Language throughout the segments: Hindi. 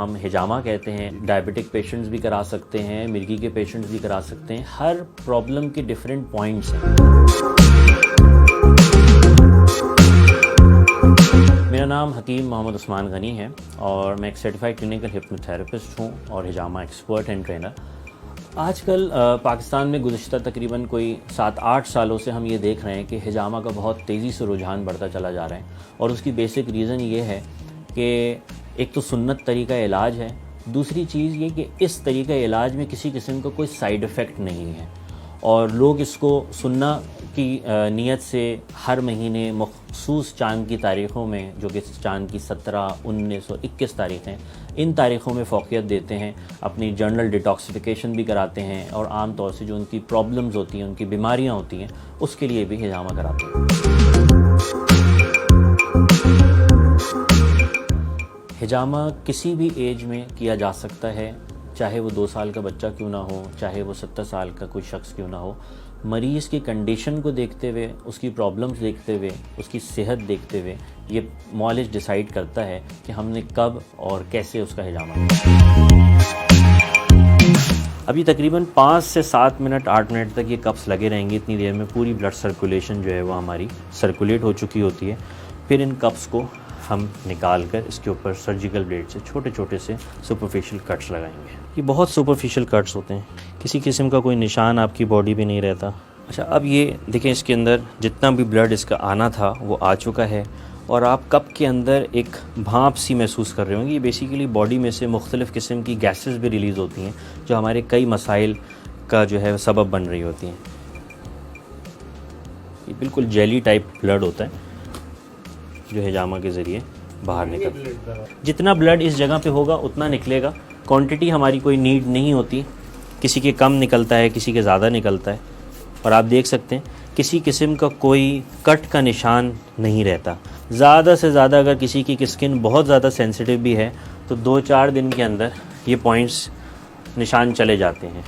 हम हिजामा कहते हैं। डायबिटिक पेशेंट्स भी करा सकते हैं, मिर्गी के पेशेंट्स भी करा सकते हैं। हर प्रॉब्लम के डिफरेंट पॉइंट्स हैं। मेरा नाम हकीम मोहम्मद उस्मान गनी है और मैं एक सर्टिफाइड क्लिनिकल हिप्नोथेरेपिस्ट हूँ और हिजामा एक्सपर्ट एंड ट्रेनर। आजकल पाकिस्तान में गुज़िश्ता तकरीबन कोई 7-8 सालों से हम ये देख रहे हैं कि हिजामा का बहुत तेज़ी से रुझान बढ़ता चला जा रहा है और उसकी बेसिक रीज़न ये है कि एक तो सुन्नत तरीका इलाज है, दूसरी चीज़ ये कि इस तरीका इलाज में किसी किस्म का कोई साइड इफ़ेक्ट नहीं है और लोग इसको सुन्ना की नीयत से हर महीने मखसूस चांद की तारीख़ों में, जो कि चांद की 17, 19 और 21 तारीख़ हैं, इन तारीख़ों में फ़ौक़ियत देते हैं, अपनी जर्नल डिटॉक्सिफिकेशन भी कराते हैं और आम तौर से जो उनकी प्रॉब्लम्स होती हैं, उनकी बीमारियां होती हैं, उसके लिए भी हिजामा कराते हैं। हिजामा किसी भी एज में किया जा सकता है, चाहे वो 2 साल का बच्चा क्यों ना हो, चाहे वो 70 साल का कोई शख्स क्यों ना हो। मरीज़ की कंडीशन को देखते हुए, उसकी प्रॉब्लम्स देखते हुए, उसकी सेहत देखते हुए ये मौलिज डिसाइड करता है कि हमने कब और कैसे उसका हिजामा किया। अभी तकरीबन 5 से 7 मिनट 8 मिनट तक ये कप्स लगे रहेंगे। इतनी देर में पूरी ब्लड सर्कुलेशन जो है वो हमारी सर्कुलेट हो चुकी होती है। फिर इन कप्स को हम निकाल कर इसके ऊपर सर्जिकल ब्लेड से छोटे छोटे से सुपरफिशियल कट्स लगाएंगे। ये बहुत सुपरफिशियल कट्स होते हैं, किसी किस्म का कोई निशान आपकी बॉडी पे नहीं रहता। अच्छा, अब ये देखें, इसके अंदर जितना भी ब्लड इसका आना था वो आ चुका है और आप कप के अंदर एक भाप सी महसूस कर रहे होंगे। ये बेसिकली बॉडी में से मुख्तलिफ़ किस्म की गैसेस भी रिलीज़ होती हैं जो हमारे कई मसाइल का जो है सबब बन रही होती हैं। ये बिल्कुल जेली टाइप ब्लड होता है जो हिजामा के ज़रिए बाहर निकल, जितना ब्लड इस जगह पे होगा उतना निकलेगा। क्वांटिटी हमारी कोई नीड नहीं होती, किसी के कम निकलता है, किसी के ज़्यादा निकलता है। और आप देख सकते हैं किसी किस्म का कोई कट का निशान नहीं रहता। ज़्यादा से ज़्यादा अगर किसी की स्किन बहुत ज़्यादा सेंसिटिव भी है तो 2-4 दिन के अंदर ये पॉइंट्स निशान चले जाते हैं।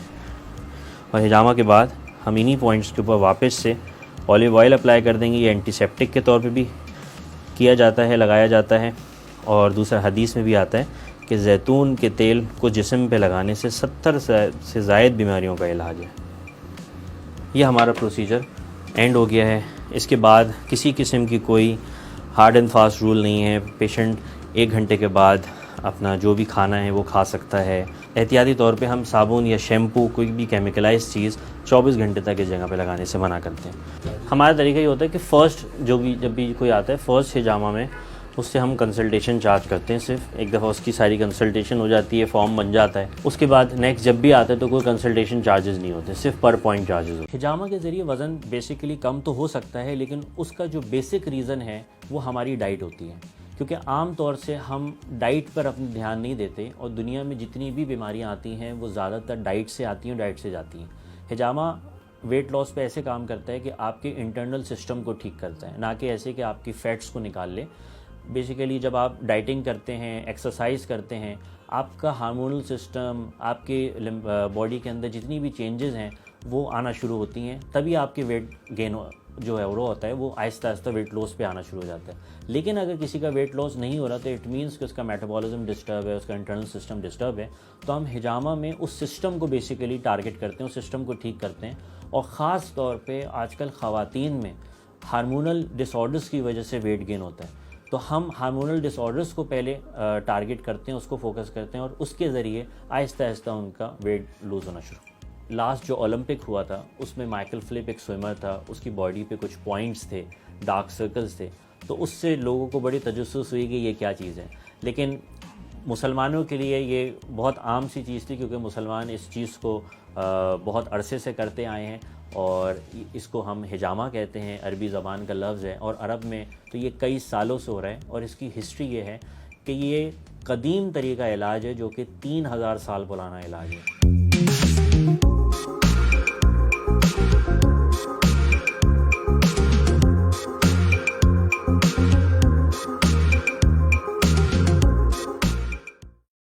और हिजामा के बाद हम इन्हीं पॉइंट्स के ऊपर वापस से ऑलिव ऑयल अप्लाई कर देंगे। ये एंटीसेप्टिक के तौर पे भी किया जाता है, लगाया जाता है। और दूसरा हदीस में भी आता है कि जैतून के तेल को जिस्म पे लगाने से 70 से ज़ायद बीमारियों का इलाज है। यह हमारा प्रोसीजर एंड हो गया है। इसके बाद किसी किस्म की कोई हार्ड एंड फास्ट रूल नहीं है। पेशेंट 1 घंटे के बाद अपना जो भी खाना है वो खा सकता है। एहतियाती तौर पे हम साबुन या शैम्पू, कोई भी केमिकलाइज्ड चीज़ 24 घंटे तक इस जगह पे लगाने से मना करते हैं। हमारा तरीका ये होता है कि जब भी कोई आता है फ़र्स्ट हिजामा में उससे हम कंसल्टेशन चार्ज करते हैं। सिर्फ एक दफ़ा उसकी सारी कंसल्टेशन हो जाती है, फॉर्म बन जाता है। उसके बाद नेक्स्ट जब भी आता है तो कोई कंसल्टेशन चार्जेस नहीं होते, सिर्फ पर पॉइंट चार्जेस होते हैं। हिजामा के ज़रिए वज़न बेसिकली कम तो हो सकता है, लेकिन उसका जो बेसिक रीज़न है वो हमारी डाइट होती है। क्योंकि आम तौर से हम डाइट पर अपना ध्यान नहीं देते और दुनिया में जितनी भी बीमारियां आती हैं वो ज़्यादातर डाइट से आती हैं, डाइट से जाती हैं। हिजामा वेट लॉस पे ऐसे काम करता है कि आपके इंटरनल सिस्टम को ठीक करता है, ना कि ऐसे कि आपकी फ़ैट्स को निकाल ले। बेसिकली जब आप डाइटिंग करते हैं, एक्सरसाइज करते हैं, आपका हार्मोनल सिस्टम, आपके बॉडी के अंदर जितनी भी चेंजेस हैं वो आना शुरू होती हैं, तभी आपके वेट गेन जो है वो होता है, वो आहिस्ता आहिस्ता वेट लॉस पे आना शुरू हो जाता है। लेकिन अगर किसी का वेट लॉस नहीं हो रहा तो इट मीन्स कि उसका मेटाबॉलिज्म डिस्टर्ब है, उसका इंटरनल सिस्टम डिस्टर्ब है। तो हम हिजामा में उस सिस्टम को बेसिकली टारगेट करते हैं, उस सिस्टम को ठीक करते हैं। और ख़ास तौर पे आजकल ख़वातीन में हार्मोनल डिसऑर्डर्स की वजह से वेट गेन होता है, तो हम हार्मोनल डिसऑर्डर्स को पहले टारगेट करते हैं, उसको फोकस करते हैं और उसके ज़रिए आहिस्ता आहिस्ता उनका वेट लूज़ होना शुरू। लास्ट जो ओलंपिक हुआ था उसमें माइकल फिलिप एक स्विमर था, उसकी बॉडी पे कुछ पॉइंट्स थे, डार्क सर्कल्स थे, तो उससे लोगों को बड़ी तजस्सुस हुई कि ये क्या चीज़ है। लेकिन मुसलमानों के लिए ये बहुत आम सी चीज़ थी, क्योंकि मुसलमान इस चीज़ को बहुत अरसे से करते आए हैं और इसको हम हिजामा कहते हैं, अरबी ज़बान का लफ्ज़ है और अरब में तो ये कई सालों से हो रहा है। और इसकी हिस्ट्री ये है कि ये कदीम तरीका इलाज है जो कि 3000 साल पुराना इलाज है।